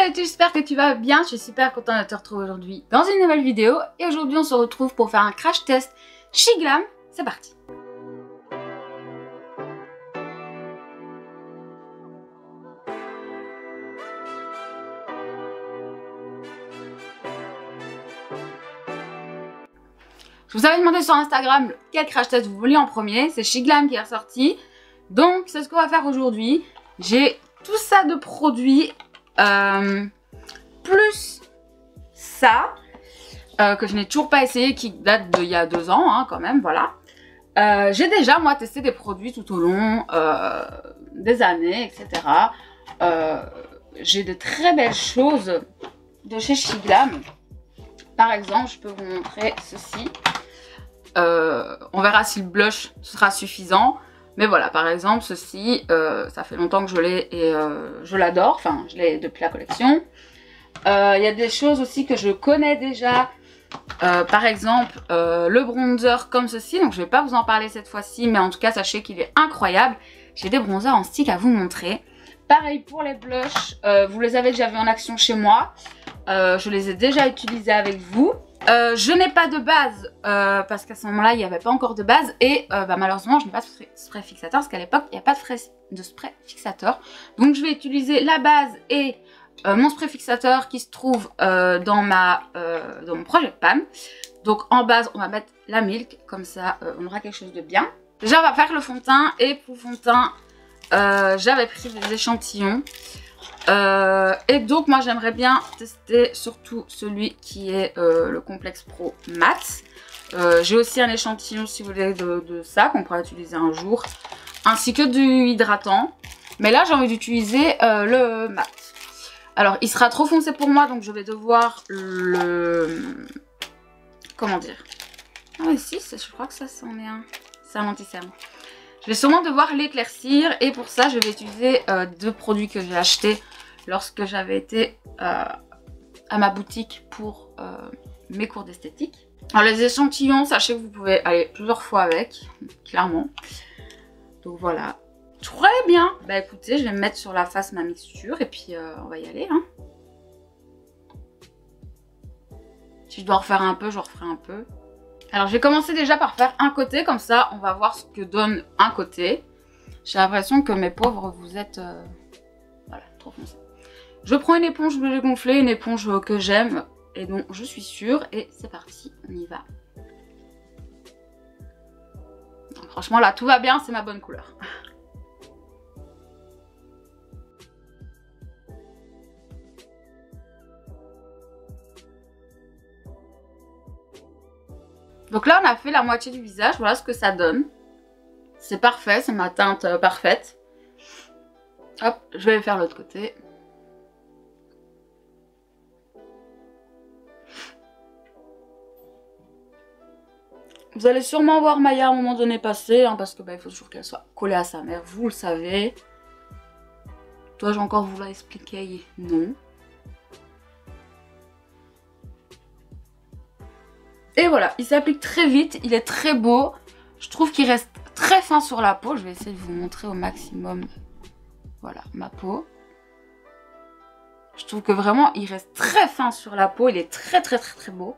salut, j'espère que tu vas bien, je suis super contente de te retrouver aujourd'hui dans une nouvelle vidéo. Et aujourd'hui on se retrouve pour faire un crash test SheGlam, c'est parti. Je vous avais demandé sur Instagram quel crash test vous vouliez en premier, c'est SheGlam qui est ressorti. Donc c'est ce qu'on va faire aujourd'hui. J'ai tout ça de produits, plus ça, que je n'ai toujours pas essayé, qui date d'il y a 2 ans hein, quand même, voilà. J'ai déjà moi testé des produits tout au long des années, etc. J'ai de très belles choses de chez SheGlam. Par exemple, je peux vous montrer ceci. On verra si le blush sera suffisant. Mais voilà, par exemple, ceci, ça fait longtemps que je l'ai et je l'adore. Enfin, je l'ai depuis la collection. Il y a des choses aussi que je connais déjà. Par exemple, le bronzer comme ceci. Donc, je ne vais pas vous en parler cette fois-ci. Mais en tout cas, sachez qu'il est incroyable. J'ai des bronzers en stick à vous montrer. Pareil pour les blushs. Vous les avez déjà vus en action chez moi. Je les ai déjà utilisés avec vous. Je n'ai pas de base parce qu'à ce moment-là, il n'y avait pas encore de base. Et malheureusement, je n'ai pas de spray fixateur parce qu'à l'époque, il n'y a pas de spray fixateur. Donc, je vais utiliser la base et mon spray fixateur qui se trouve dans mon Project Pan. Donc, en base, on va mettre la Milk. Comme ça, on aura quelque chose de bien. Déjà, on va faire le fond de teint. Et pour le fond de teint, j'avais pris des échantillons. Et donc moi j'aimerais bien tester surtout celui qui est le Complex Pro Matte. J'ai aussi un échantillon si vous voulez de ça qu'on pourra utiliser un jour, ainsi que du hydratant, mais là j'ai envie d'utiliser le mat. Alors il sera trop foncé pour moi, donc je vais devoir le... comment dire, ah mais si, je crois que ça c'en est un, c'est un anti-cerne. Je vais sûrement devoir l'éclaircir et pour ça je vais utiliser 2 produits que j'ai achetés lorsque j'avais été à ma boutique pour mes cours d'esthétique. Alors les échantillons, sachez que vous pouvez aller plusieurs fois avec, clairement. Donc voilà. Très bien. Bah écoutez, je vais mettre sur la face ma mixture et puis on va y aller. Hein. Si je dois refaire un peu, je referai un peu. Alors je vais commencer déjà par faire un côté, comme ça on va voir ce que donne un côté. J'ai l'impression que mes pauvres, vous êtes... voilà, trop foncé. Je prends une éponge bleu gonflée, une éponge que j'aime et dont je suis sûre. Et c'est parti, on y va. Donc, franchement là, tout va bien, c'est ma bonne couleur. Donc là, on a fait la moitié du visage. Voilà ce que ça donne. C'est parfait, c'est ma teinte parfaite. Hop, je vais faire l'autre côté. Vous allez sûrement voir Maya à un moment donné passer, hein, parce que il faut toujours qu'elle soit collée à sa mère, vous le savez. Dois-je encore vous l'expliquer? Non. Et voilà, il s'applique très vite, il est très beau. Je trouve qu'il reste très fin sur la peau. Je vais essayer de vous montrer au maximum. Voilà, ma peau. Je trouve que vraiment, il reste très fin sur la peau. Il est très beau.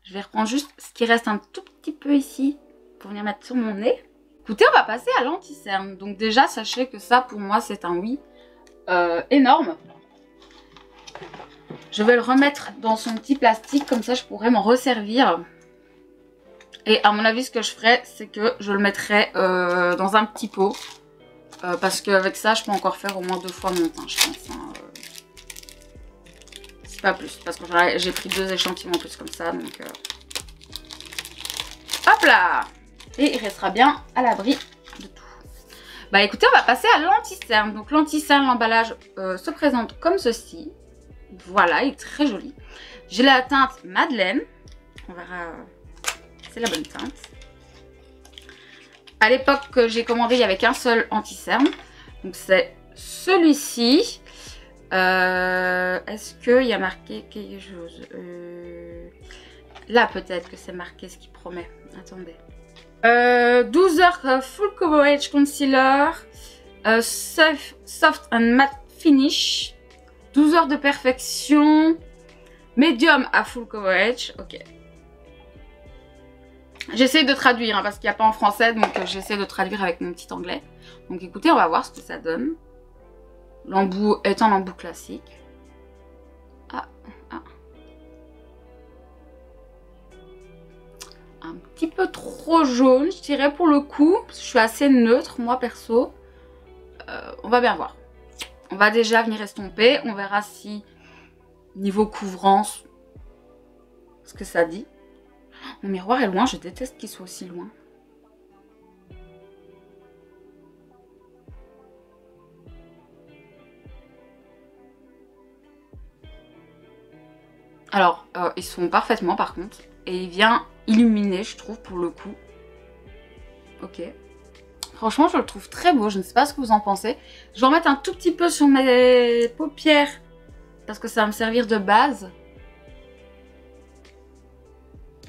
Je vais reprendre juste ce qui reste un tout petit peu ici pour venir mettre sur mon nez. Écoutez, on va passer à l'anti-cerne. Donc déjà, sachez que ça, pour moi, c'est un oui énorme. Je vais le remettre dans son petit plastique, comme ça je pourrais m'en resservir. Et à mon avis, ce que je ferai, c'est que je le mettrai dans un petit pot. Parce qu'avec ça, je peux encore faire au moins 2 fois mon teint, je pense. Hein. C'est pas plus, parce que j'ai pris 2 échantillons en plus comme ça. Donc, hop là! Et il restera bien à l'abri de tout. Bah écoutez, on va passer à l'anti-cerne. Donc l'anti-cerne, l'emballage se présente comme ceci. Voilà, il est très joli. J'ai la teinte Madeleine. On verra, c'est la bonne teinte. À l'époque que j'ai commandé, il n'y avait qu'un seul anti-cerne. Donc c'est celui-ci. Est-ce qu'il y a marqué quelque chose? Là peut-être que c'est marqué ce qui promet. Attendez. 12 heures full coverage concealer. Soft and Matte Finish. 12 heures de perfection. Medium à full coverage. Ok. J'essaie de traduire hein, parce qu'il n'y a pas en français. Donc j'essaie de traduire avec mon petit anglais. Donc écoutez, on va voir ce que ça donne. L'embout est un embout classique. Un petit peu trop jaune, je dirais pour le coup. Parce que je suis assez neutre, moi perso. On va bien voir. On va déjà venir estomper. On verra si, niveau couvrance, ce que ça dit. Mon miroir est loin, je déteste qu'il soit aussi loin. Alors, ils sont parfaitement par contre. Et il vient illuminer, je trouve, pour le coup. Ok. Franchement, je le trouve très beau. Je ne sais pas ce que vous en pensez. Je vais en mettre un tout petit peu sur mes paupières. Parce que ça va me servir de base.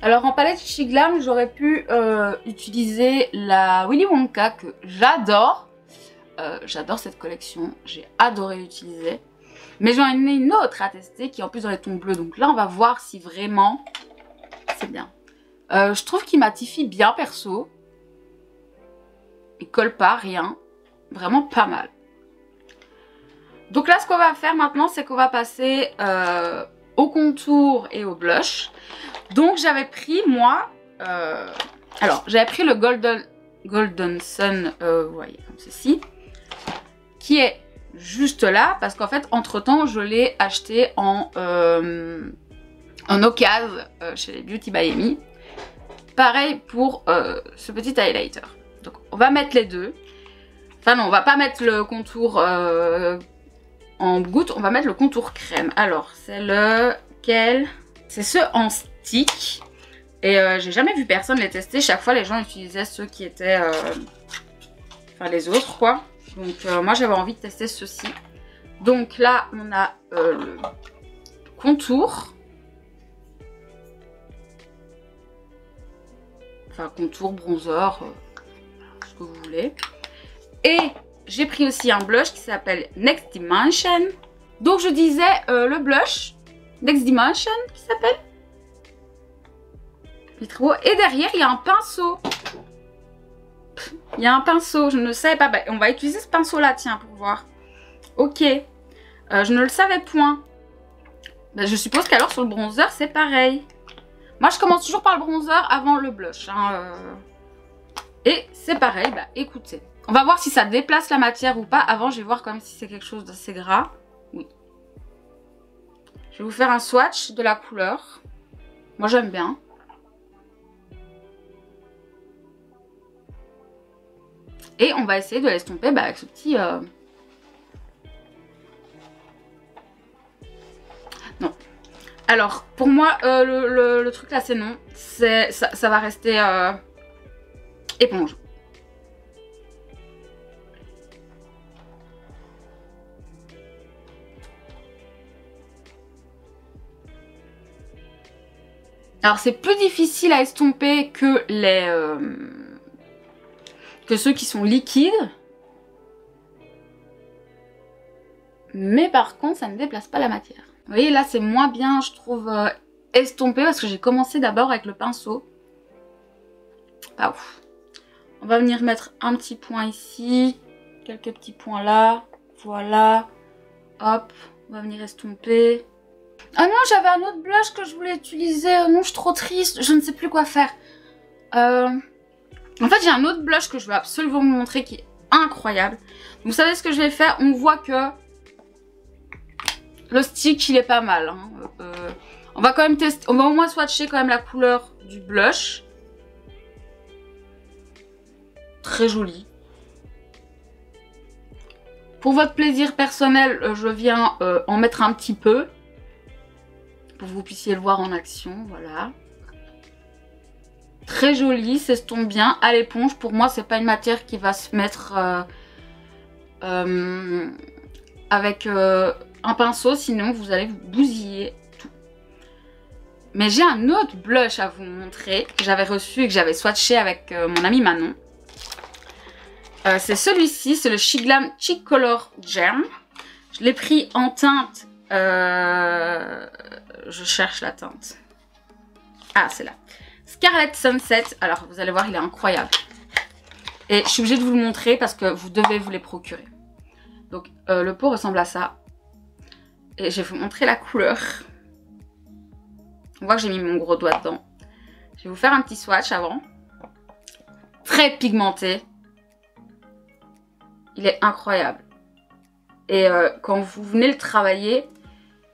Alors, en palette Chi Glam, j'aurais pu utiliser la Willy Wonka que j'adore. J'adore cette collection. J'ai adoré l'utiliser. Mais j'en ai une autre à tester qui est en plus dans les tons bleus. Donc là, on va voir si vraiment c'est bien. Je trouve qu'il matifie bien perso. Il colle pas, rien. Vraiment pas mal. Donc là, ce qu'on va faire maintenant, c'est qu'on va passer au contour et au blush. Donc j'avais pris, moi... alors, j'avais pris le Golden Sun, vous voyez, comme ceci. Qui est juste là, parce qu'en fait, entre-temps, je l'ai acheté en occasion chez les Beauty by Amy. Pareil pour ce petit highlighter. Donc on va mettre les deux. Enfin non, on va pas mettre le contour en goutte, on va mettre le contour crème. Alors c'est lequel? C'est ce en stick. Et j'ai jamais vu personne les tester. Chaque fois les gens utilisaient ceux qui étaient... enfin les autres quoi. Donc moi j'avais envie de tester ceci. Donc là on a le contour. Enfin contour, bronzer, ce que vous voulez. Et j'ai pris aussi un blush qui s'appelle Next Dimension. Donc je disais le blush Next Dimension qui s'appelle. Il est trop beau. Et derrière il y a un pinceau. Il y a un pinceau, je ne le savais pas. Bah, on va utiliser ce pinceau là, tiens, pour voir. Ok. Je ne le savais point. Bah, je suppose qu'alors sur le bronzer c'est pareil. Moi je commence toujours par le bronzer avant le blush. Hein, Et c'est pareil, bah écoutez. On va voir si ça déplace la matière ou pas. Avant je vais voir quand même si c'est quelque chose d'assez gras. Oui. Je vais vous faire un swatch de la couleur. Moi j'aime bien. Et on va essayer de l'estomper bah, avec ce petit... Non. Alors, pour moi, le truc là, c'est non. Ça va rester éponge. Alors, c'est plus difficile à estomper que les... que ceux qui sont liquides. Mais par contre, ça ne déplace pas la matière. Vous voyez, là, c'est moins bien, je trouve, estompé parce que j'ai commencé d'abord avec le pinceau. Pas ouf. On va venir mettre un petit point ici, quelques petits points là, voilà. Hop, on va venir estomper. Ah non, j'avais un autre blush que je voulais utiliser. Oh non, je suis trop triste, je ne sais plus quoi faire. En fait, j'ai un autre blush que je veux absolument vous montrer qui est incroyable. Vous savez ce que je vais faire? On voit que le stick, il est pas mal. Hein. On va quand même tester, on va au moins swatcher quand même la couleur du blush. Très joli. Pour votre plaisir personnel, je viens en mettre un petit peu. Pour que vous puissiez le voir en action, voilà. Très joli, s'estompe bien à l'éponge. Pour moi, c'est pas une matière qui va se mettre avec un pinceau, sinon vous allez vous bousiller tout. Mais j'ai un autre blush à vous montrer que j'avais reçu et que j'avais swatché avec mon amie Manon. C'est celui-ci, c'est le Shiglam Cheek Color Gem. Je l'ai pris en teinte. Je cherche la teinte. Ah, c'est là. Scarlet Sunset. Alors, vous allez voir, il est incroyable. Et je suis obligée de vous le montrer parce que vous devez vous les procurer. Donc, le pot ressemble à ça. Et je vais vous montrer la couleur. On voit que j'ai mis mon gros doigt dedans. Je vais vous faire un petit swatch avant. Très pigmenté. Il est incroyable. Et quand vous venez le travailler,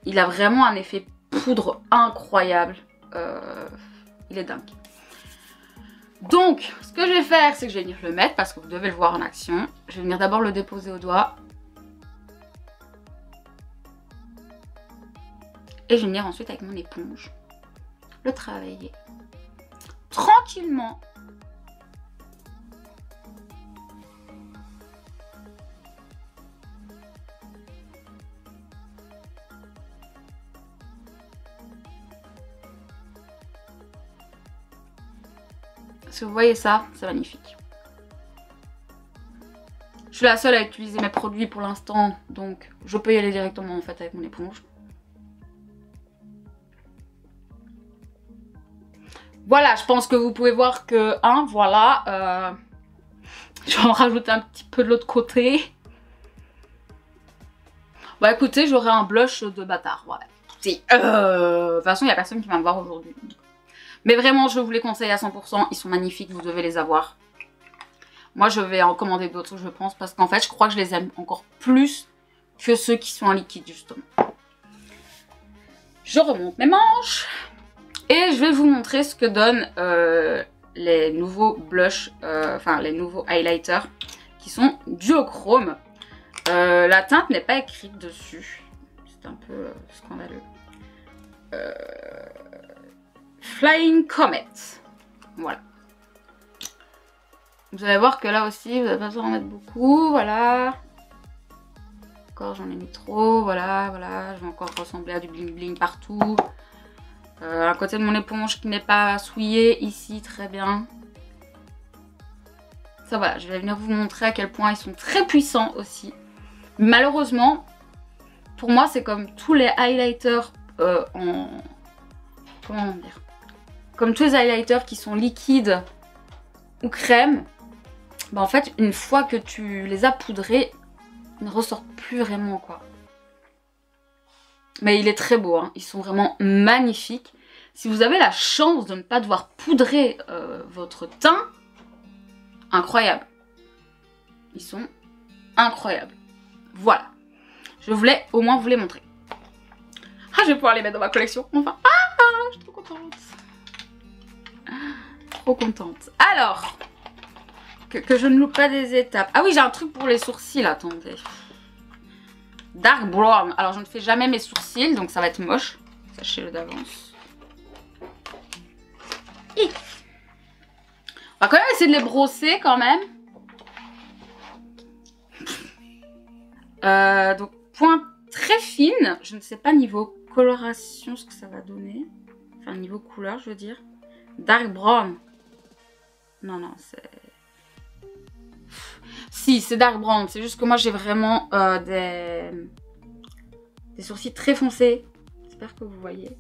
il a vraiment un effet poudre incroyable. Il est dingue. Donc, ce que je vais faire, c'est que je vais venir le mettre parce que vous devez le voir en action. Je vais venir d'abord le déposer au doigt. Et je vais venir ensuite avec mon éponge le travailler. Tranquillement. Si vous voyez ça, c'est magnifique. Je suis la seule à utiliser mes produits pour l'instant, donc je peux y aller directement en fait avec mon éponge. Voilà, je pense que vous pouvez voir que, hein, voilà. Je vais en rajouter un petit peu de l'autre côté. Bah écoutez, j'aurai un blush de bâtard, ouais. Écoutez, de toute façon, il n'y a personne qui va me voir aujourd'hui. Mais vraiment, je vous les conseille à 100%. Ils sont magnifiques, vous devez les avoir. Moi, je vais en commander d'autres, je pense. Parce qu'en fait, je crois que je les aime encore plus que ceux qui sont en liquide, justement. Je remonte mes manches. Et je vais vous montrer ce que donnent les nouveaux blushs, enfin les nouveaux highlighters qui sont duochrome. La teinte n'est pas écrite dessus. C'est un peu scandaleux. Flying Comet. Voilà. Vous allez voir que là aussi, vous n'avez pas besoin d'en mettre beaucoup. Voilà. Encore, j'en ai mis trop. Voilà, voilà. Je vais encore ressembler à du bling bling partout. À côté de mon éponge qui n'est pas souillée. Ici, très bien. Ça, voilà. Je vais venir vous montrer à quel point ils sont très puissants aussi. Malheureusement, pour moi, c'est comme tous les highlighters comment dire, comme tous les highlighters qui sont liquides ou crème, bah en fait, une fois que tu les as poudrés, ils ne ressortent plus vraiment, quoi. Mais il est très beau, hein. Ils sont vraiment magnifiques. Si vous avez la chance de ne pas devoir poudrer votre teint, incroyable. Ils sont incroyables. Voilà. Je voulais au moins vous les montrer. Ah, je vais pouvoir les mettre dans ma collection, enfin. Je suis trop contente. Trop contente. Alors, que je ne loupe pas des étapes. Ah oui, j'ai un truc pour les sourcils, attendez. Dark Brown. Alors, je ne fais jamais mes sourcils, donc ça va être moche. Sachez-le d'avance. On va quand même essayer de les brosser, quand même. Donc, pointe très fine. Je ne sais pas niveau coloration ce que ça va donner. Enfin, niveau couleur, je veux dire. Dark Brown. Non, non, c'est... Si, c'est dark brown. C'est juste que moi, j'ai vraiment des sourcils très foncés. J'espère que vous voyez.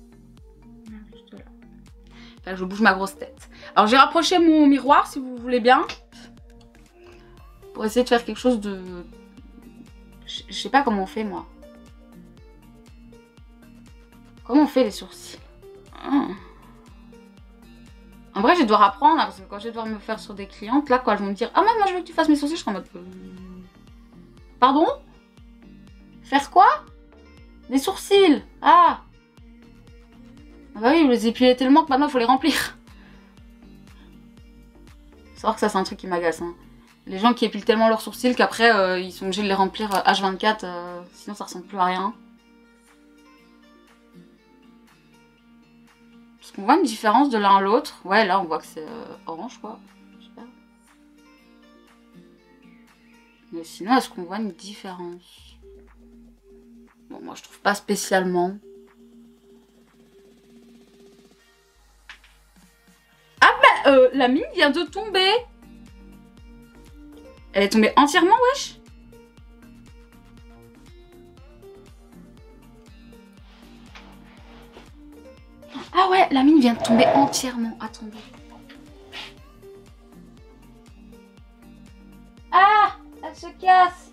Juste là. Enfin, je bouge ma grosse tête. Alors, j'ai rapproché mon miroir, si vous voulez bien. Pour essayer de faire quelque chose de... Je sais pas comment on fait, moi. Comment on fait les sourcils? En vrai, je vais devoir apprendre, là, parce que quand je vais devoir me faire sur des clientes, là, quand elles vont me dire « Ah, moi, je veux que tu fasses mes sourcils », je serai en mode « Pardon? Faire quoi? Des sourcils? Ah! Ah bah oui, vous les épilez tellement que maintenant, il faut les remplir. » Faut savoir que ça, c'est un truc qui m'agace, hein. Les gens qui épilent tellement leurs sourcils qu'après, ils sont obligés de les remplir H24, sinon ça ressemble plus à rien. Est-ce qu'on voit une différence de l'un à l'autre? Ouais, là, on voit que c'est orange, quoi. Je sais pas. Mais sinon, est-ce qu'on voit une différence? Bon, moi, je trouve pas spécialement. Ah, bah, la mine vient de tomber. Elle est tombée entièrement, wesh? Ah ouais, la mine vient de tomber entièrement. Attendez. Ah, elle se casse.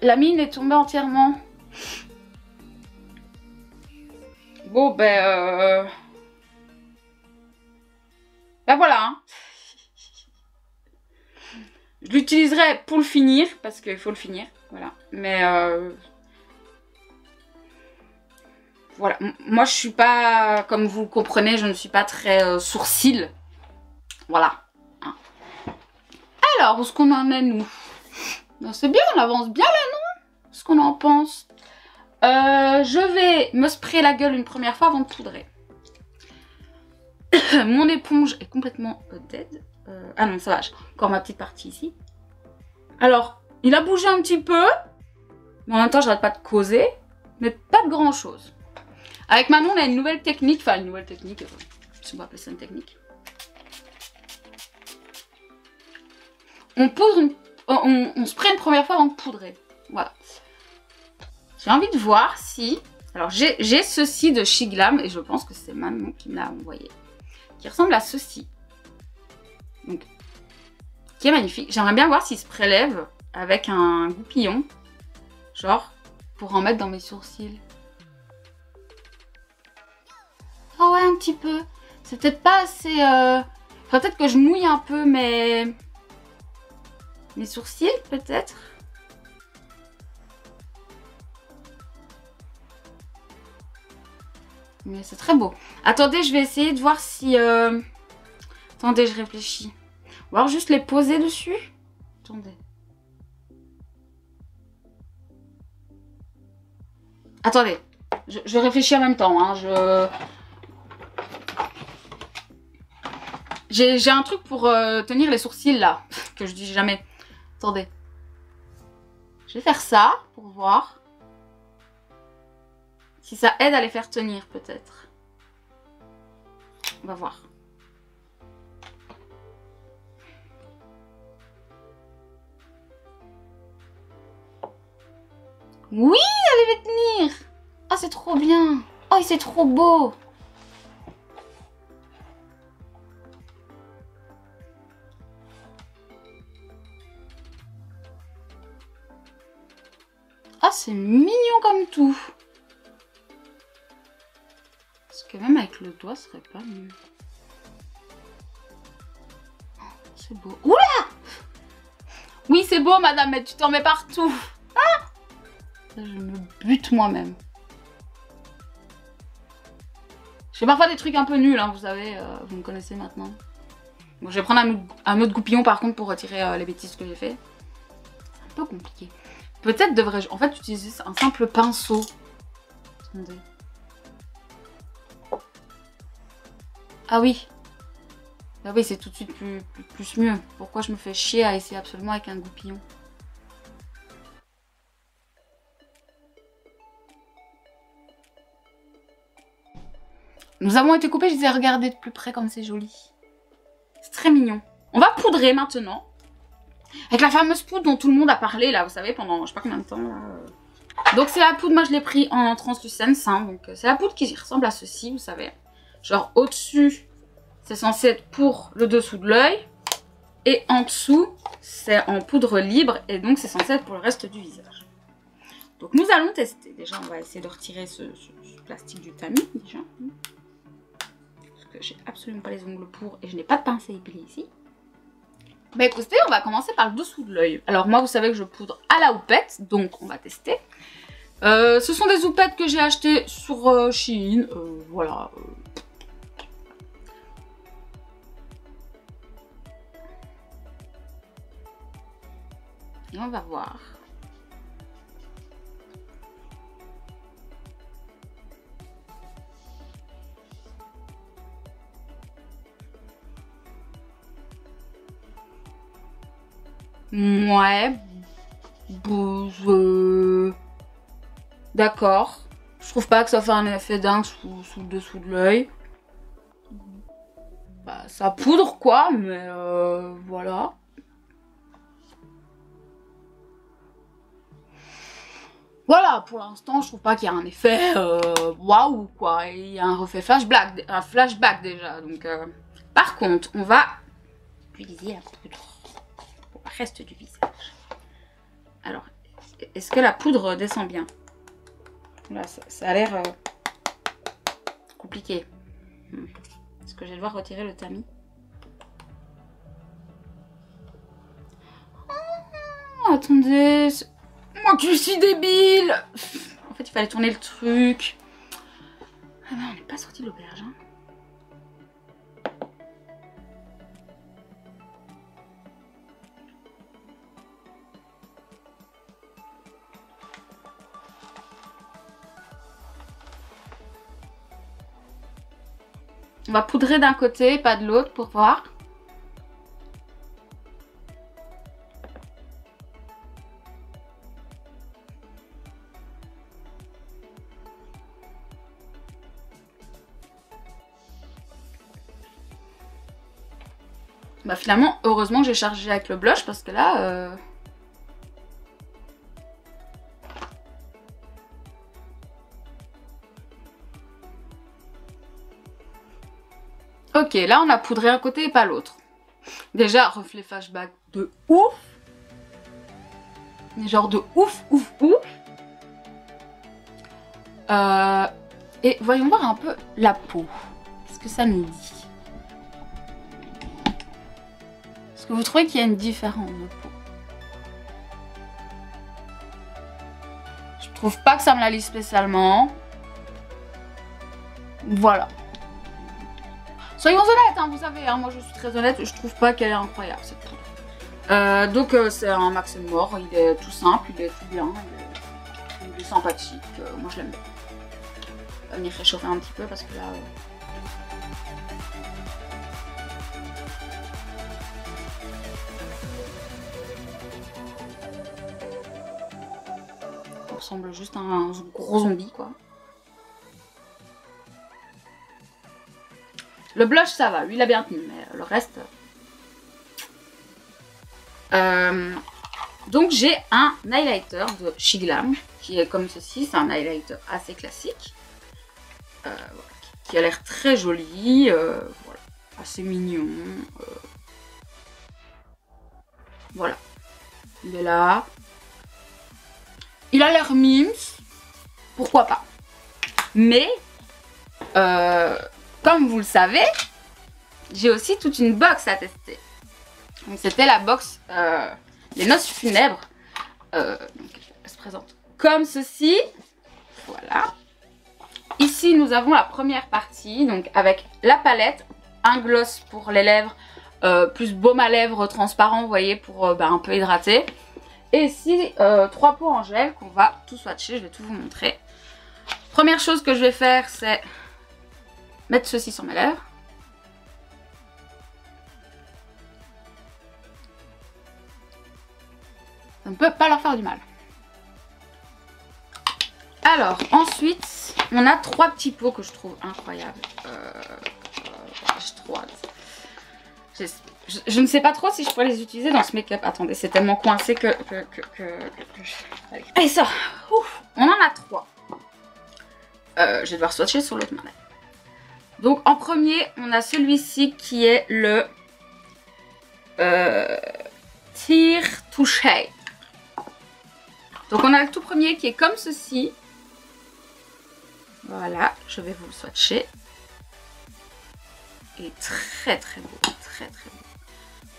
La mine est tombée entièrement. Bon, ben voilà. Hein. Je l'utiliserai pour le finir, parce qu'il faut le finir. Voilà. Mais voilà. Moi, je suis pas, comme vous le comprenez, je ne suis pas très sourcil. Voilà. Hein. Alors, où est-ce qu'on en est, nous? C'est bien, on avance bien là, non? Qu'est-ce qu'on en pense? Je vais me sprayer la gueule une première fois avant de poudrer. Mon éponge est complètement dead. Ah non, ça va, j'ai encore ma petite partie ici. Alors, il a bougé un petit peu. Mais en même temps, j'arrête pas de causer. Mais pas de grand chose. Avec Manon, on a une nouvelle technique. Enfin, une nouvelle technique. Si on va appeler ça une technique. On poudre on spraye une première fois avant de poudrer. Voilà. J'ai envie de voir si... Alors, j'ai ceci de Shiglam. Et je pense que c'est Manon qui me l'a envoyé. Qui ressemble à ceci. Donc, qui est magnifique. J'aimerais bien voir s'il se prélève avec un goupillon. Genre, pour en mettre dans mes sourcils. Ah ouais, un petit peu. C'est peut-être pas assez... Faudrait peut-être que je mouille un peu mes sourcils, peut-être. Mais c'est très beau. Attendez, je vais essayer de voir si... Attendez, je réfléchis. Ou alors juste les poser dessus. Attendez. Attendez. Je réfléchis en même temps. Hein. J'ai un truc pour tenir les sourcils là. Que je dis jamais. Attendez. Je vais faire ça pour voir. Si ça aide à les faire tenir peut-être. On va voir. Oui, elle va tenir. Oh, c'est trop bien. Oh, c'est trop beau. Ah, c'est mignon comme tout. Parce que même avec le doigt, ce serait pas mieux. Oh, c'est beau. Oula! Oui, c'est beau, madame, mais tu t'en mets partout. Ah! Je me bute moi-même. Je fais parfois des trucs un peu nuls, hein, vous savez, vous me connaissez maintenant. Bon, je vais prendre un autre goupillon par contre pour retirer les bêtises que j'ai fait. C'est un peu compliqué. Peut-être devrais-je en fait utiliser un simple pinceau. Attendez. Ah oui. Ah oui, c'est tout de suite plus mieux. Pourquoi je me fais chier à essayer absolument avec un goupillon? Nous avons été coupés, je les ai regardés de plus près comme c'est joli. C'est très mignon. On va poudrer maintenant. Avec la fameuse poudre dont tout le monde a parlé là, vous savez, pendant je sais pas combien de temps là. Donc c'est la poudre, moi je l'ai pris en translucence, hein, donc c'est la poudre qui ressemble à ceci, vous savez. Genre au-dessus, c'est censé être pour le dessous de l'œil. Et en dessous, c'est en poudre libre et donc c'est censé être pour le reste du visage. Donc nous allons tester. Déjà, on va essayer de retirer ce plastique du tamis, déjà. Parce que j'ai absolument pas les ongles pour et je n'ai pas de pince à épiler ici. Bah écoutez, on va commencer par le dessous de l'œil. Alors moi, vous savez que je poudre à la houppette, donc on va tester. Ce sont des houpettes que j'ai achetées sur Shein, voilà. Et on va voir. Ouais. D'accord. Je trouve pas que ça fait un effet dingue sous le dessous de l'œil. bah, ça poudre quoi, mais voilà. Voilà, pour l'instant, je trouve pas qu'il y a un effet waouh quoi. Il y a un reflet flashback déjà. Donc, par contre, on va utiliser la poudre pour le reste du visage. Alors, est-ce que la poudre descend bien? Là, ça a l'air compliqué. Est-ce que je vais devoir retirer le tamis? Oh, attendez. Moi que je suis débile. En fait, il fallait tourner le truc. Ah ben, on n'est pas sorti de l'auberge. Hein. On va poudrer d'un côté, pas de l'autre pour voir. Bah finalement, heureusement que j'ai chargé avec le blush parce que là... Ok, là on a poudré un côté et pas l'autre. Déjà, reflet flashback de ouf. Genre de ouf. Et voyons voir un peu la peau. Qu'est-ce que ça nous dit? Est-ce que vous trouvez qu'il y a une différence de peau? Je trouve pas que ça me la lisse spécialement. Voilà. Soyons honnêtes, hein, vous savez, hein, moi je suis très honnête, je trouve pas qu'elle est incroyable cette poudre. Donc c'est un Maxim Mort, il est tout simple, il est tout bien, il est sympathique, moi je l'aime bien. On va venir réchauffer un petit peu parce que là... on ressemble juste à un gros zombie quoi. Le blush, ça va, lui, il a bien tenu, mais le reste... Donc, j'ai un highlighter de Shiglam, qui est comme ceci. C'est un highlighter assez classique, voilà, qui a l'air très joli, voilà, assez mignon. Voilà, il est là. Il a l'air mimes, pourquoi pas. Mais... comme vous le savez, j'ai aussi toute une box à tester. Donc c'était la box Les Noces Funèbres. Donc, elle se présente comme ceci. Voilà. Ici, nous avons la première partie, donc avec la palette, un gloss pour les lèvres, plus baume à lèvres transparent, vous voyez, pour un peu hydrater. Et ici, 3 pots en gel qu'on va tout swatcher, je vais tout vous montrer. Première chose que je vais faire, c'est mettre ceci sur mes lèvres. Ça ne peut pas leur faire du mal. Alors, ensuite, on a 3 petits pots que je trouve incroyables. Je ne sais pas trop si je pourrais les utiliser dans ce make-up. Attendez, c'est tellement coincé que Allez, ça. Ouf, on en a 3. Je vais devoir swatcher sur l'autre main. Donc en premier, on a celui-ci qui est le Tear to Shade. Donc on a le tout premier qui est comme ceci. Voilà, je vais vous le swatcher. Il est très très beau, très très beau.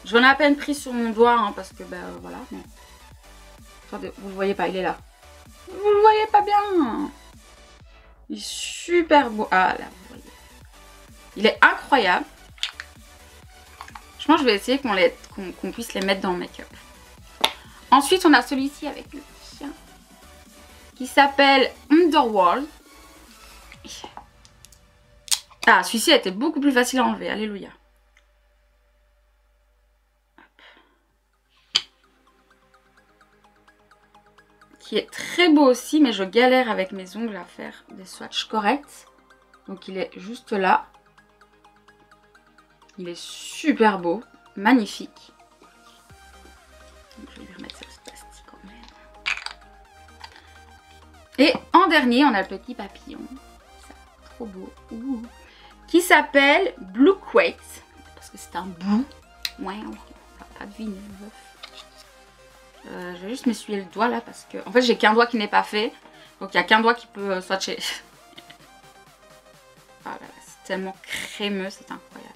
J'en ai à peine pris sur mon doigt hein, parce que ben voilà. Mais... attendez, vous le voyez pas, il est là. Vous le voyez pas bien. Il est super beau. Ah là, vous voyez. Il est incroyable. Franchement, je vais essayer qu'on puisse les mettre dans le make-up. Ensuite, on a celui-ci avec le chien qui s'appelle Underworld. Ah, celui-ci a été beaucoup plus facile à enlever. Alléluia. Qui est très beau aussi, mais je galère avec mes ongles à faire des swatchs corrects. Donc, il est juste là. Il est super beau, magnifique. Je vais lui remettre ce plastique quand même. Et en dernier, on a le petit papillon. C'est trop beau. Ouh. Qui s'appelle Blue Quake. Parce que c'est un blue. Ouais, on va pas deviner. Je vais juste m'essuyer le doigt là parce que... En fait, j'ai qu'un doigt qui n'est pas fait. Donc, il n'y a qu'un doigt qui peut swatcher. Oh là là, c'est tellement crémeux, c'est incroyable.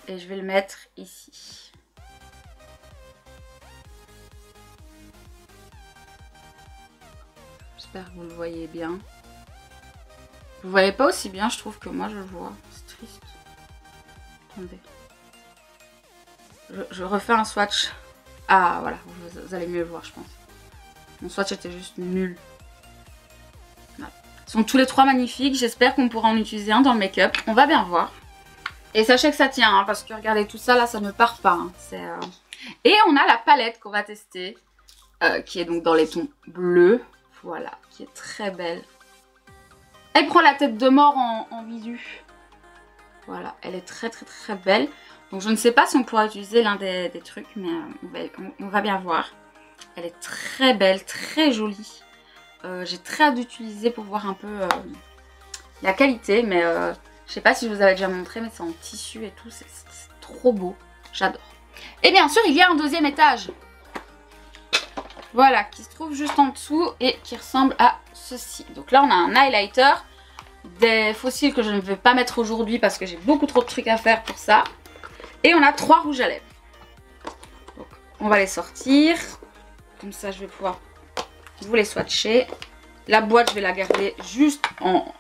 Et je vais le mettre ici. J'espère que vous le voyez bien. Vous ne voyez pas aussi bien, je trouve, que moi je le vois. C'est triste. Attendez. Je refais un swatch. Ah, voilà, vous allez mieux le voir, je pense. Mon swatch était juste nul. Voilà. Ils sont tous les trois magnifiques. J'espère qu'on pourra en utiliser un dans le make-up. On va bien voir. Et sachez que ça tient, hein, parce que regardez tout ça, là, ça ne part pas. Hein. Et on a la palette qu'on va tester, qui est donc dans les tons bleus. Voilà, qui est très belle. Elle prend la tête de mort en visu. Voilà, elle est très très très belle. Donc je ne sais pas si on pourra utiliser l'un des trucs, mais on va bien voir. Elle est très belle, très jolie. J'ai très hâte d'utiliser pour voir un peu la qualité, mais je sais pas si je vous avais déjà montré, mais c'est en tissu et tout, c'est trop beau. J'adore. Et bien sûr, il y a un deuxième étage. Voilà, qui se trouve juste en dessous et qui ressemble à ceci. Donc là, on a un highlighter, des fossiles que je ne vais pas mettre aujourd'hui parce que j'ai beaucoup trop de trucs à faire pour ça. Et on a 3 rouges à lèvres. Donc, on va les sortir. Comme ça, je vais pouvoir vous les swatcher. La boîte, je vais la garder juste en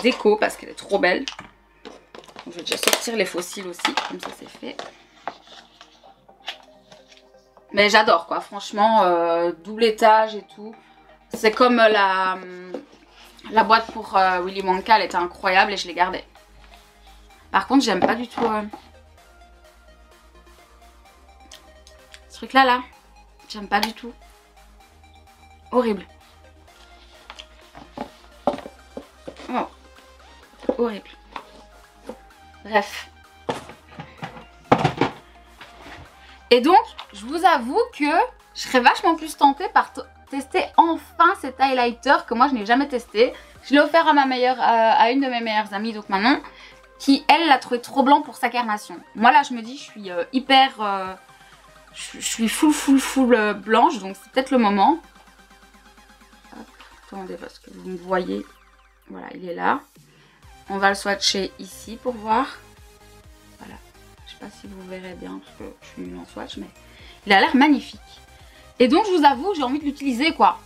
déco parce qu'elle est trop belle. Donc, je vais déjà sortir les fossiles aussi, comme ça c'est fait. Mais j'adore quoi, franchement, double étage et tout. C'est comme la boîte pour Willy Wonka, elle était incroyable et je l'ai gardée. Par contre, j'aime pas du tout ce truc là. J'aime pas du tout. Horrible. Oh. Horrible. Bref. Et donc, je vous avoue que je serais vachement plus tentée par tester enfin cet highlighter que moi je n'ai jamais testé. Je l'ai offert à une de mes meilleures amies, donc Manon, qui elle l'a trouvé trop blanc pour sa carnation. Moi là je me dis je suis je suis full blanche, donc c'est peut-être le moment. Hop, attendez parce que vous me voyez. Voilà, il est là. On va le swatcher ici pour voir. Voilà. Je sais pas si vous verrez bien parce que je suis nulle en swatch, mais il a l'air magnifique. Et donc je vous avoue, j'ai envie de l'utiliser quoi.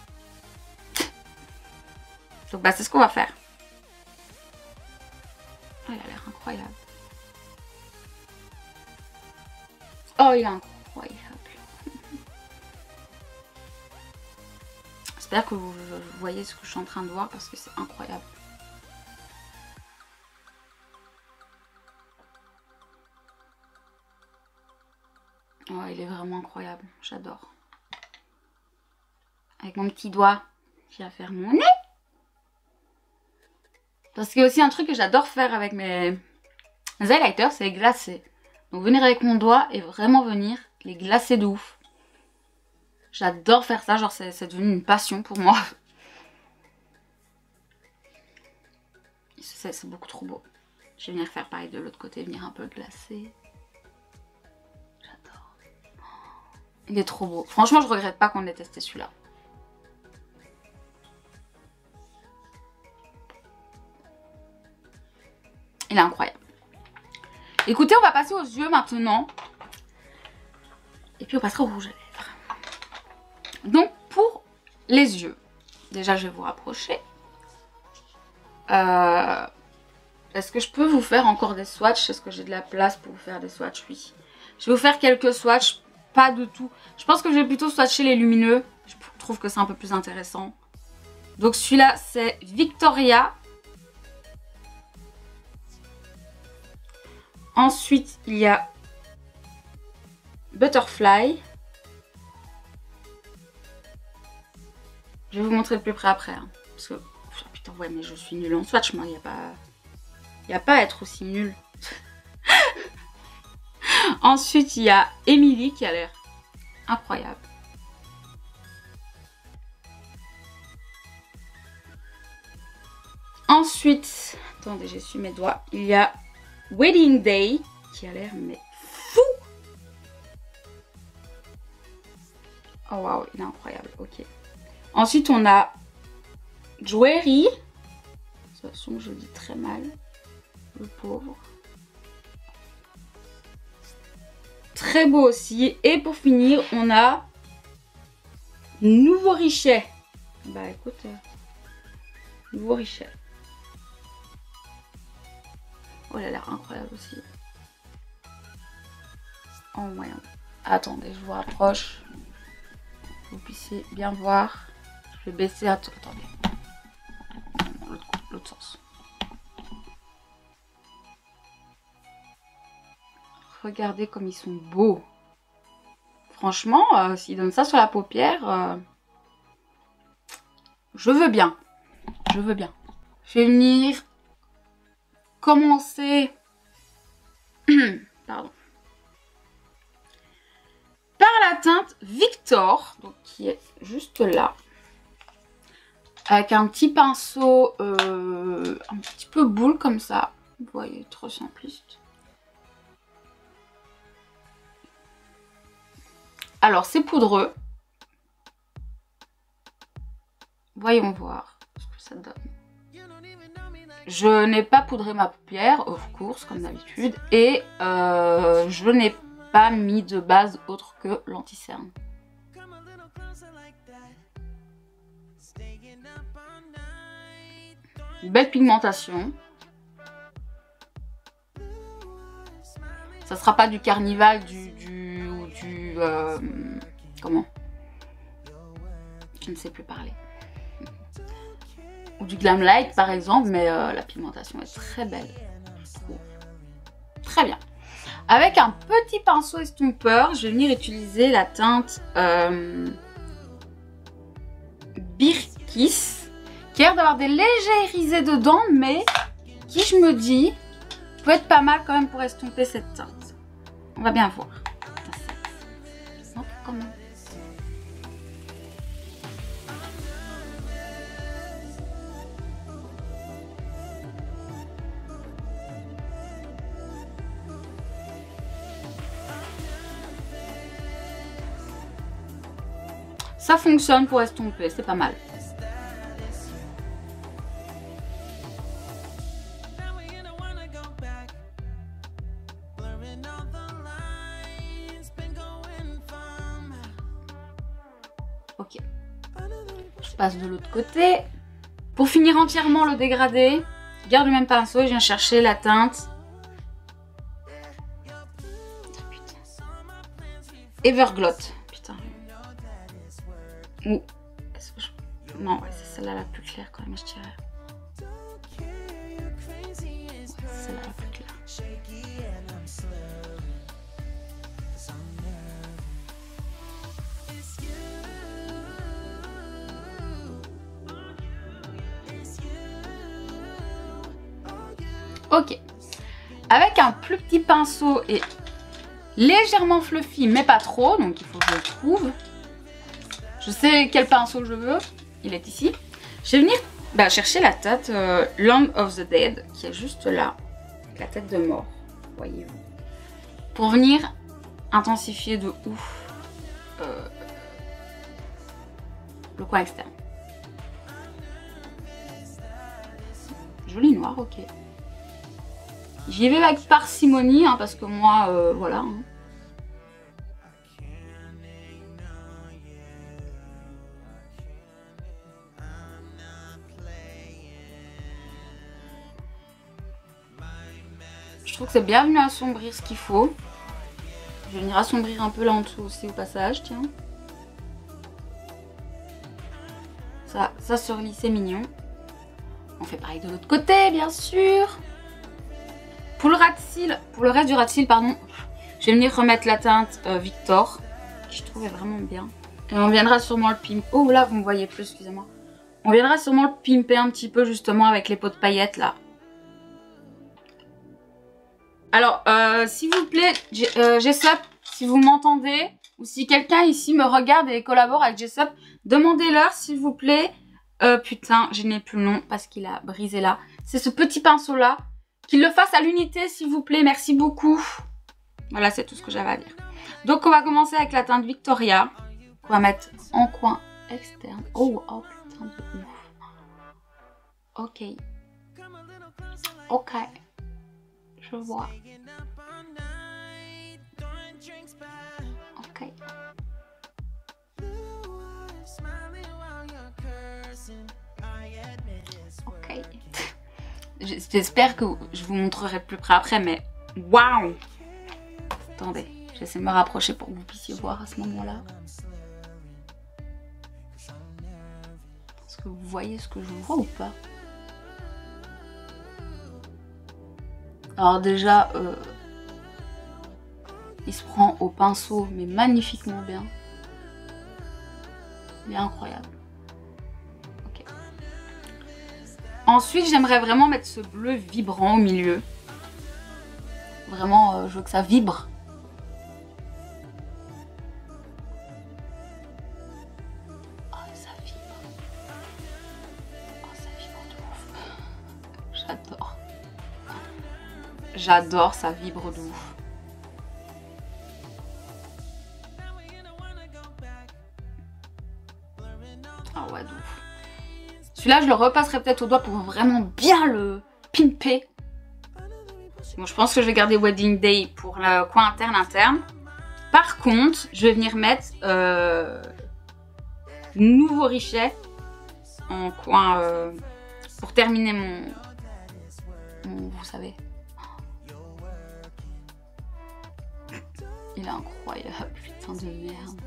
Donc bah c'est ce qu'on va faire. Oh, il a l'air incroyable. Oh, il est incroyable. J'espère que vous voyez ce que je suis en train de voir parce que c'est incroyable. Oh, il est vraiment incroyable. J'adore. Avec mon petit doigt, je vais faire mon nez. Parce qu'il y a aussi un truc que j'adore faire avec mes highlighters, c'est les glacer. Donc venir avec mon doigt et vraiment venir les glacer de ouf. J'adore faire ça, genre c'est devenu une passion pour moi. C'est beaucoup trop beau. Je vais venir faire pareil de l'autre côté, venir un peu glacer. J'adore. Il est trop beau. Franchement, je regrette pas qu'on ait testé celui-là. Il est incroyable. Écoutez, on va passer aux yeux maintenant. Et puis on passera au rouge à lèvres. Donc pour les yeux, déjà je vais vous rapprocher. Est-ce que je peux vous faire encore des swatchs? Est-ce que j'ai de la place pour vous faire des swatchs? Oui. Je vais vous faire quelques swatchs, pas de tout. Je pense que je vais plutôt swatcher les lumineux. Je trouve que c'est un peu plus intéressant. Donc celui-là c'est Victoria. Ensuite, il y a Butterfly. Je vais vous montrer de plus près après. Hein, parce que, putain, ouais, mais je suis nulle en swatch, moi, il n'y a pas... n'y a pas à être aussi nul. Ensuite, il y a Emily qui a l'air incroyable. Ensuite, attendez, j'essuie mes doigts. Il y a Wedding Day qui a l'air mais fou. Oh waouh, il est incroyable. Ok. Ensuite, on a Jewelry. De toute façon, je le dis très mal. Le pauvre. Très beau aussi. Et pour finir, on a Nouveau Richet. Bah écoute, Nouveau Richet. Oh, il a l'air incroyable aussi. Oh moyen. Attendez, je vous rapproche. Vous puissiez bien voir. Je vais baisser. Attendez. L'autre sens. Regardez comme ils sont beaux. Franchement, s'ils donnent ça sur la paupière, je veux bien. Je veux bien. Je vais venir commencer pardon, par la teinte Victor, donc qui est juste là. Avec un petit pinceau un petit peu boule comme ça. Vous voyez, trop simpliste. Alors, c'est poudreux. Voyons voir ce que ça donne. Je n'ai pas poudré ma paupière, of course, comme d'habitude. Et je n'ai pas mis de base autre que l'anti-cerne. Belle pigmentation. Ça sera pas du carnival, comment? Je ne sais plus parler. Ou du Glam Light par exemple, mais la pigmentation est très belle. Très bien. Avec un petit pinceau estompeur, je vais venir utiliser la teinte Birkis, qui a l'air d'avoir des légers irisés dedans, mais qui, je me dis, peut être pas mal quand même pour estomper cette teinte. On va bien voir. Non, quand même. Ça fonctionne pour estomper, c'est pas mal. Ok. Je passe de l'autre côté. Pour finir entièrement le dégradé, je garde le même pinceau et je viens chercher la teinte Everglow. Putain. Ou est-ce que je... Non, ouais, c'est celle-là la plus claire quand même, je dirais. Ouais, c'est celle-là la plus claire. Ok. Avec un plus petit pinceau et légèrement fluffy, mais pas trop, donc il faut que je le trouve. Je sais quel pinceau je veux, il est ici. Je vais venir chercher la tête Land of the Dead, qui est juste là, avec la tête de mort, voyez-vous. Pour venir intensifier de ouf le coin externe. Joli noir, ok. J'y vais avec parcimonie, hein, parce que moi, voilà. Hein. Je trouve que c'est bien venu assombrir ce qu'il faut. Je vais venir assombrir un peu là en dessous aussi au passage, tiens. Ça se relie, c'est mignon. On fait pareil de l'autre côté, bien sûr. Pour le reste du ras de cils, pardon, je vais venir remettre la teinte Victor, qui je trouvais vraiment bien. Et on viendra sûrement le pimper. Oh là, vous me voyez plus, excusez-moi. On viendra sûrement le pimper un petit peu justement avec les pots de paillettes là. Alors, s'il vous plaît, Jessup, si vous m'entendez, ou si quelqu'un ici me regarde et collabore avec Jessup, demandez-leur, s'il vous plaît. Putain, je n'ai plus le nom parce qu'il a brisé là. C'est ce petit pinceau-là. Qu'il le fasse à l'unité, s'il vous plaît. Merci beaucoup. Voilà, c'est tout ce que j'avais à dire. Donc, on va commencer avec la teinte Victoria. On va mettre en coin externe. Oh putain de ouf. Ok. Ok. Je vois. Ok. Ok. J'espère que je vous montrerai plus près après, mais waouh! Attendez, j'essaie de me rapprocher pour que vous puissiez voir à ce moment-là. Est-ce que vous voyez ce que je vois ou pas? Alors déjà, il se prend au pinceau, mais magnifiquement bien. Il est incroyable. Ok. Ensuite, j'aimerais vraiment mettre ce bleu vibrant au milieu. Vraiment, je veux que ça vibre. Oh, ça vibre. Oh, ça vibre de ouf. J'adore. J'adore, ça vibre de ouf. Ah ouais, de ouf. Celui-là, je le repasserai peut-être au doigt pour vraiment bien le pimper. Bon, je pense que je vais garder Wedding Day pour le coin interne. Par contre, je vais venir mettre Nouveau Richet en coin pour terminer mon vous savez. Il est incroyable, putain de merde.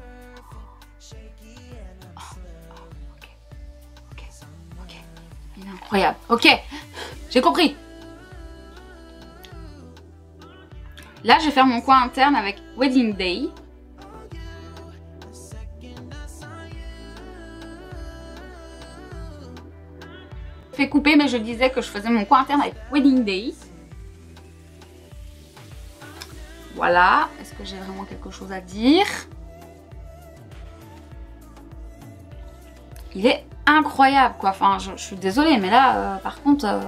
Ok. Il est incroyable. Ok, j'ai compris. Là, je vais faire mon coin interne avec Wedding Day. Je fais couper, mais je disais que je faisais mon coin interne avec Wedding Day. Voilà. Est-ce que j'ai vraiment quelque chose à dire? Il est incroyable, quoi. Enfin, je suis désolée, mais là, par contre...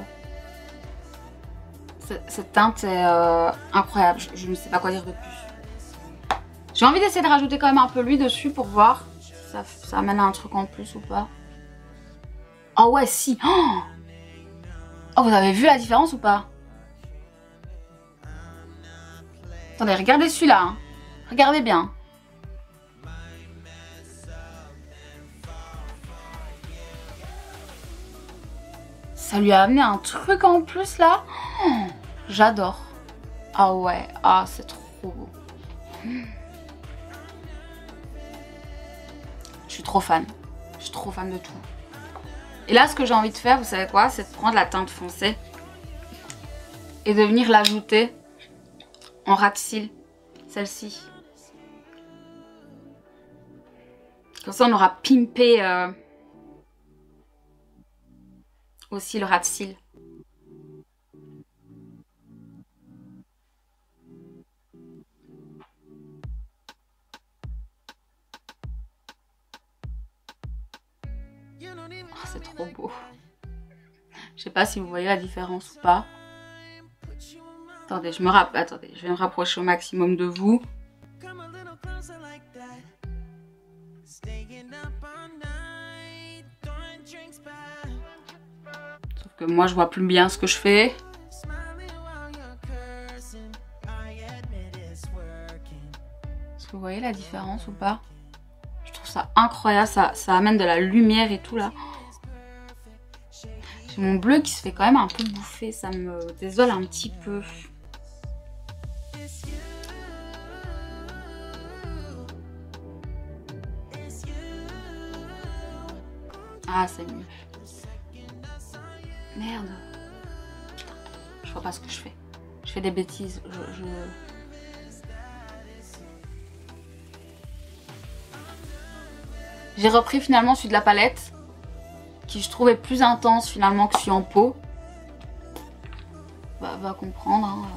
cette teinte est incroyable, je ne sais pas quoi dire de plus. J'ai envie d'essayer de rajouter quand même un peu lui dessus pour voir si ça amène à un truc en plus ou pas. Oh ouais, si. Oh, vous avez vu la différence ou pas? Attendez, regardez celui-là. Hein. Regardez bien. Ça lui a amené un truc en plus là. J'adore. Ah ouais, ah c'est trop beau. Je suis trop fan. Je suis trop fan de tout. Et là, ce que j'ai envie de faire, vous savez quoi? C'est de prendre la teinte foncée et de venir l'ajouter en ras de cils. Celle-ci. Comme ça, on aura pimpé aussi le ras de cils. Oh, c'est trop beau. Je sais pas si vous voyez la différence ou pas. Attendez, je vais me rapprocher au maximum de vous. Sauf que moi, je vois plus bien ce que je fais. Est-ce que vous voyez la différence ou pas? Je trouve ça incroyable, ça amène de la lumière et tout là. J'ai mon bleu qui se fait quand même un peu bouffer, ça me désole un petit peu. Ah, c'est mieux. Merde. Je vois pas ce que je fais. Je fais des bêtises. J'ai repris finalement celui de la palette, qui je trouvais plus intense finalement que celui en pot. Va comprendre, hein.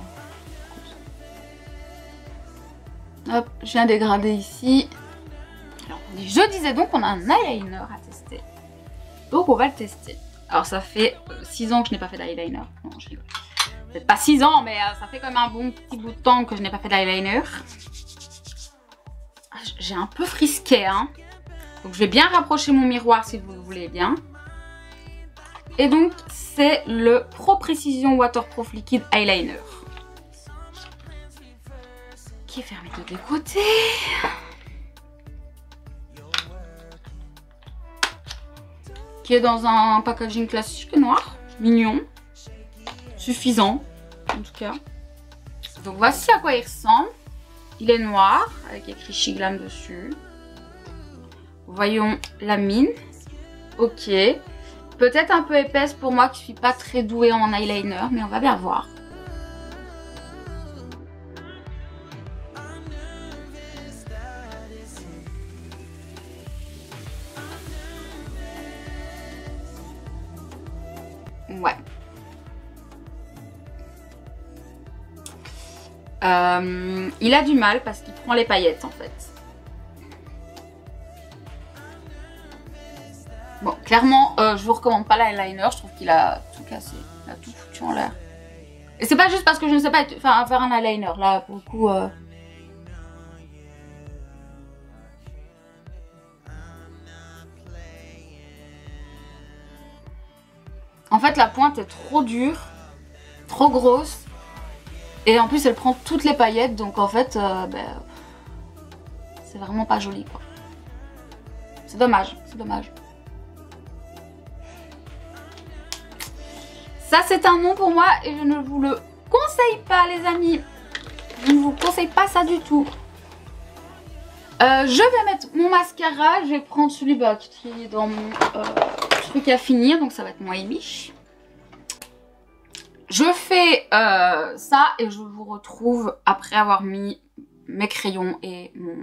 Hop, je viens dégrader ici. Alors, je disais donc qu'on a un eyeliner à tester. Donc on va le tester. Alors ça fait 6 ans que je n'ai pas fait d'eyeliner. Non, je rigole. Peut-être pas 6 ans, mais ça fait quand même un bon petit bout de temps que je n'ai pas fait d'eyeliner. J'ai un peu frisqué, hein. Donc je vais bien rapprocher mon miroir si vous le voulez bien. Et donc c'est le Pro Precision Waterproof Liquid Eyeliner. Qui est fermé de deux côtés. Qui est dans un packaging classique noir. Mignon. Suffisant, en tout cas. Donc voici à quoi il ressemble. Il est noir, avec écrit Shiglam dessus. Voyons la mine. Ok. Peut-être un peu épaisse pour moi qui ne suis pas très douée en eyeliner, mais on va bien voir. Ouais. Il a du mal parce qu'il prend les paillettes en fait. Bon, clairement, je vous recommande pas l'eyeliner. Je trouve qu'il a tout cassé. Il a tout foutu en l'air. Et c'est pas juste parce que je ne sais pas faire un eyeliner. Là, pour le coup... En fait, la pointe est trop dure, trop grosse. Et en plus, elle prend toutes les paillettes. Donc en fait, c'est vraiment pas joli, quoi. C'est dommage, c'est dommage. Ça, c'est un non pour moi et je ne vous le conseille pas, les amis. Je ne vous conseille pas ça du tout. Je vais mettre mon mascara. Je vais prendre celui qui est dans mon truc à finir. Donc, ça va être mon Amish. Je fais ça et je vous retrouve après avoir mis mes crayons et mon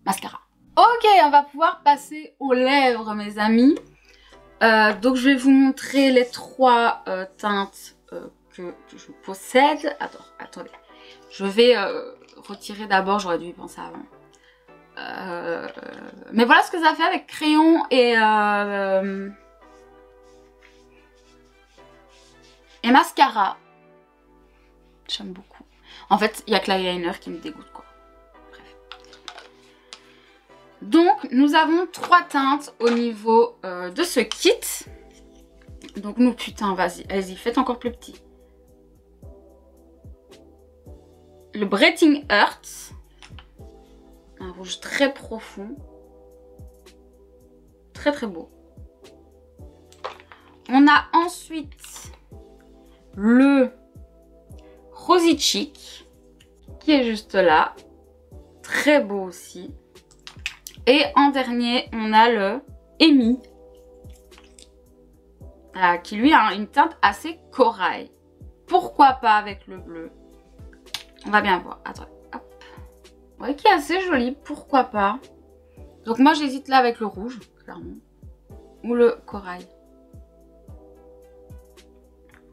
mascara. Ok, on va pouvoir passer aux lèvres, mes amis. Donc je vais vous montrer les 3 teintes que je possède. Attendez. Je vais retirer d'abord, j'aurais dû y penser avant. Mais voilà ce que ça fait avec crayon et mascara. J'aime beaucoup. En fait, il n'y a que l'eyeliner qui me dégoûte, quoi. Bref. Donc, nous avons 3 teintes au niveau de ce kit. Donc, nous, putain, vas-y, allez-y, faites encore plus petit. Le Breathing Earth. Un rouge très profond. Très, très beau. On a ensuite le Rosy Cheek qui est juste là, très beau aussi. Et en dernier on a le Amy qui lui a une teinte assez corail. Pourquoi pas avec le bleu? On va bien voir. Attends, hop. Ouais, qui est assez joli, pourquoi pas. Donc moi j'hésite là avec le rouge, clairement, ou le corail.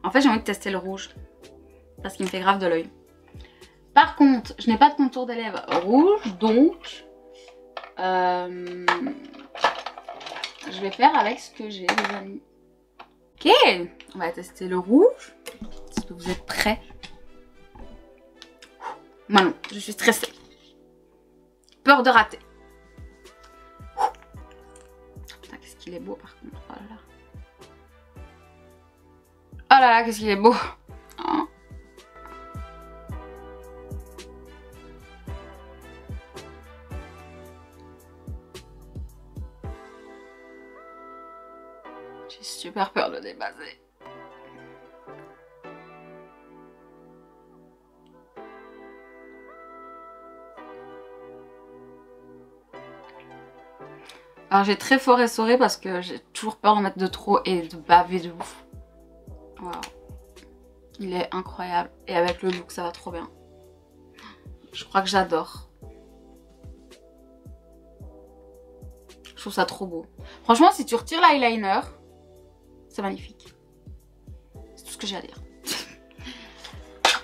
En fait, j'ai envie de tester le rouge parce qu'il me fait grave de l'œil. Par contre, je n'ai pas de contour des lèvres rouge, donc je vais faire avec ce que j'ai, les amis. Ok, on va tester le rouge. Est-ce que vous êtes prêts? Moi non, je suis stressée. Peur de rater. Putain, qu'est-ce qu'il est beau par contre. Oh là là. Oh là là, qu'est-ce qu'il est beau. Hein? J'ai super peur de débasser. Alors j'ai très fort essoré parce que j'ai toujours peur d'en mettre de trop et de baver de ouf. Wow. Il est incroyable. Et avec le look, ça va trop bien. Je crois que j'adore. Je trouve ça trop beau. Franchement, si tu retires l'eyeliner, c'est magnifique. C'est tout ce que j'ai à dire.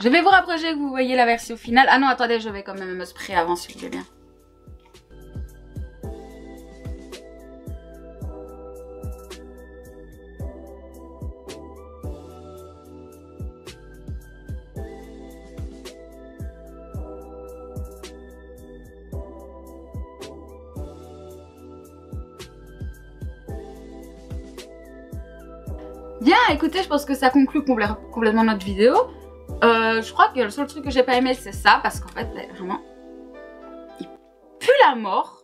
Je vais vous rapprocher que vous voyez la version finale. Ah non, attendez, je vais quand même me sprayer avant si vous voulez bien. Bien, écoutez, je pense que ça conclut complètement notre vidéo. Je crois que le seul truc que j'ai pas aimé, c'est ça, parce qu'en fait, vraiment, il pue la mort.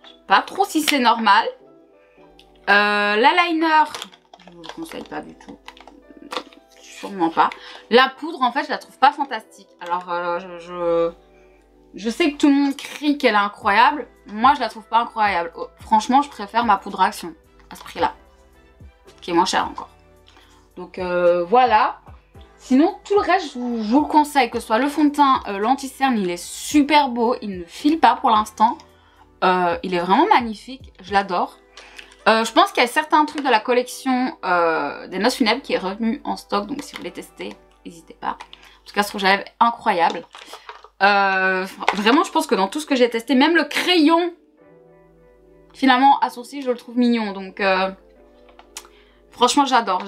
Je sais pas trop si c'est normal. L'eyeliner, je vous le conseille pas du tout. Sûrement pas. La poudre, en fait, je la trouve pas fantastique. Alors, je sais que tout le monde crie qu'elle est incroyable. Moi, je la trouve pas incroyable. Franchement, je préfère ma poudre Action à ce prix-là, qui est moins cher encore. Donc voilà. Sinon, tout le reste, je vous le conseille, que ce soit le fond de teint, l'anti-cerne, il est super beau. Il ne file pas pour l'instant. Il est vraiment magnifique. Je l'adore. Je pense qu'il y a certains trucs de la collection des Noces Funèbres qui est revenu en stock. Donc si vous voulez tester, n'hésitez pas. En tout cas, ce rouge à lèvres est incroyable. Vraiment, je pense que dans tout ce que j'ai testé, même le crayon, finalement, à sourcils, je le trouve mignon. Donc... franchement, j'adore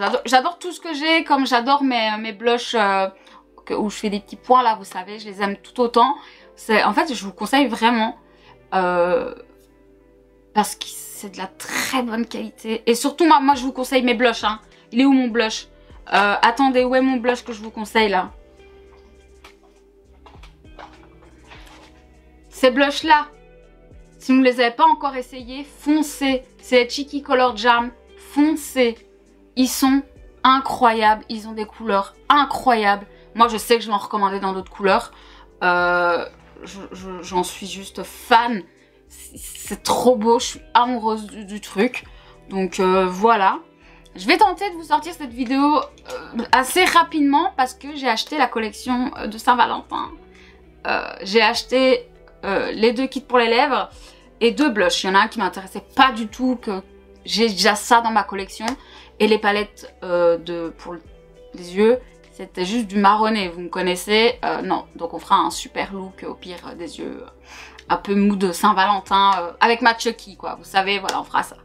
tout ce que j'ai, comme j'adore mes blushs où je fais des petits points là, vous savez, je les aime tout autant. En fait, je vous conseille vraiment parce que c'est de la très bonne qualité. Et surtout, moi je vous conseille mes blushs. Hein. Il est où mon blush? Attendez, où est mon blush que je vous conseille là? Ces blushs là, si vous ne les avez pas encore essayés, foncez. C'est les Cheeky Color Jam, foncez. Ils sont incroyables, ils ont des couleurs incroyables. Moi, je sais que je vais en recommander dans d'autres couleurs. J'en suis juste fan. C'est trop beau, je suis amoureuse du truc. Donc voilà. Je vais tenter de vous sortir cette vidéo assez rapidement parce que j'ai acheté la collection de Saint-Valentin. J'ai acheté les 2 kits pour les lèvres et 2 blushs. Il y en a un qui m'intéressait pas du tout, que j'ai déjà ça dans ma collection. Et les palettes pour les yeux, c'était juste du marronné, vous me connaissez. Non, donc on fera un super look, au pire des yeux un peu mou de Saint-Valentin, avec ma Chucky, quoi. Vous savez, voilà, on fera ça.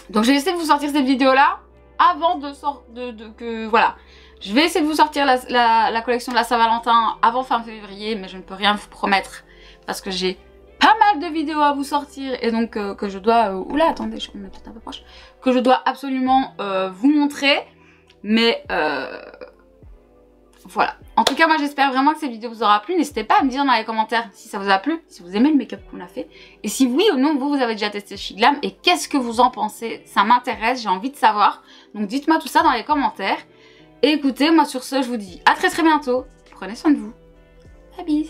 Donc j'ai essayé de vous sortir cette vidéo-là, avant voilà. Je vais essayer de vous sortir la collection de la Saint-Valentin avant fin février, mais je ne peux rien vous promettre, parce que j'ai pas mal de vidéos à vous sortir et donc que je dois... oula, attendez, je me mets peut-être un peu proche. Que je dois absolument vous montrer. Mais voilà. En tout cas, moi j'espère vraiment que cette vidéo vous aura plu. N'hésitez pas à me dire dans les commentaires si ça vous a plu, si vous aimez le make-up qu'on a fait. Et si oui ou non, vous avez déjà testé SheGlam et qu'est-ce que vous en pensez? Ça m'intéresse, j'ai envie de savoir. Donc dites-moi tout ça dans les commentaires. Et écoutez, moi sur ce, je vous dis à très bientôt. Prenez soin de vous. Bye bye.